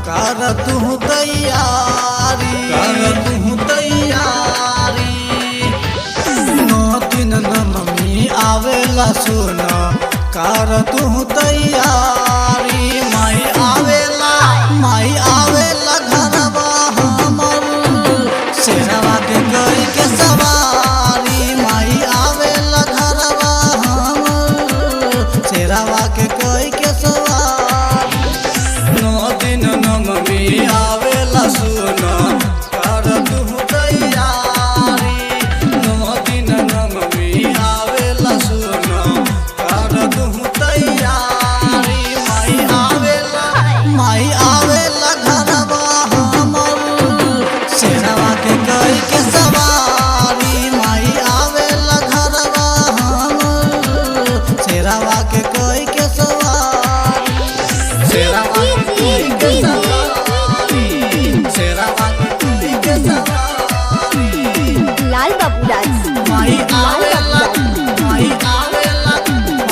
कर तू तैयारी, कर तू तैयारी। 9 दिन नवमी आवेला सुन, कर तू तैयारी। माई आवेला, माई आवेला घरवा हमर, शेरवा के गई के सवारी। माई आवेला घरवा हमर, शेरवा के गई के सवारी। 9 दिन नवमी आवेला सुन, कर तू तैयारी। 9 दिन नवमी आवेला सुन, कर तू तैयारी। माई आवेला, माई आवेला घरवा हमर, शेरवा के गई के सवारी। माई आवेला घरवा हमर, शेरवा के गई के सवारी। शेरवा के गई के सवारी, शेरवा के गई के सवारी। लाल बाबू राज, माई आवेला, माई आवेला,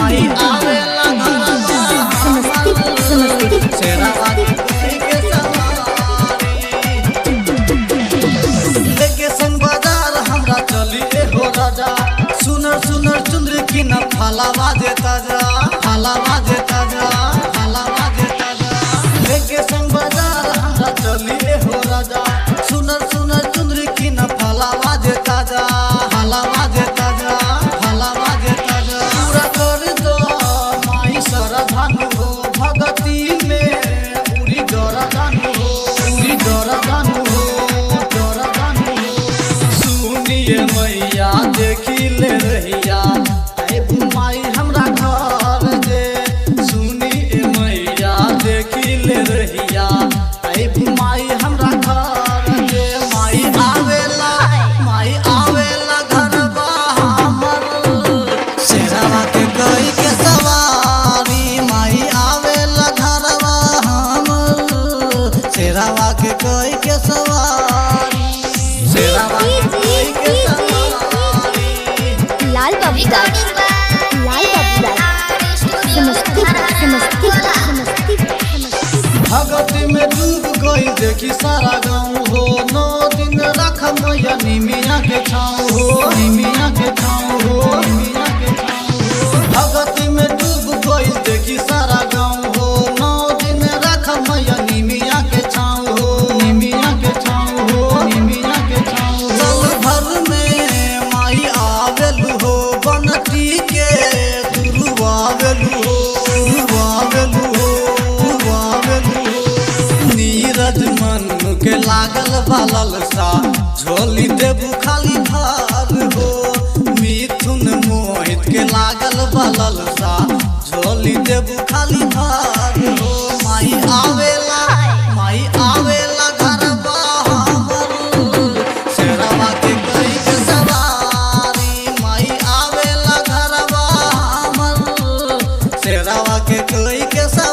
माई आवेला घरवा हमर, शेरवा के गई के सवारी। लेके संग बाजार हमरा चली हो राजा, सुनर सुनर चुंदरी की न फालावा देता जा, फालावा देता जा, फालावा देता जा। लेके संग बाजार हमरा चली हो राजा, सुनर सुनर चुंदरी की न फालावा देता जा, फालावा देता जा, फालावा देता जा। पूरा कर दो माई सरधान हो, भगती में उड़ी गरदान हो, उड़ी गरदान हो, गरदान हो। सुनिए मैया देखी ले रहिया, ऐ माई हमरा घर दे। सुनिए मैया देखी ले रहिया, ऐ माई हमरा घर दे। माई आवेला, माई आवेला घरवा हमर, शेरवा के गई के सवारी। माई आवेला घरवा हमर, शेरवा के गई के सवारी। शेरवा के गई के सवारी। लाल बाबू राज, लाल बाबू राज, समस्तीपुर, समस्तीपुर, समस्तीपुर, समस्तीपुर। भगती में डूब गई देखी सारा गाँव हो। 9 दिन रख मैया निमिया के छाँव हो, निमिया के छाँव हो, निमिया के छाँव हो। भगती में डूब गई देखी सारा गाँव हो। 9 दिन रख मैया निमिया के छाँव हो, निमिया के छाँव हो, निमिया के छाँव हो। साल भर में माई आवेलु हो, बनती के तुरु आवेलु हो, तुरु आवेलु हो, तुरु आवेलु हो। नीरज मन के लागल बालल सा, झोली देबू खाली भार हो। मिथुन मोहित के लागल बालल सा, झोली देबू खाली भार हो। माई आवेला, माई आवेला घरवा हमर, शेरवा के गई के सवारी। माई आवेला घरवा हमर, शेरवा के गई के सवारी।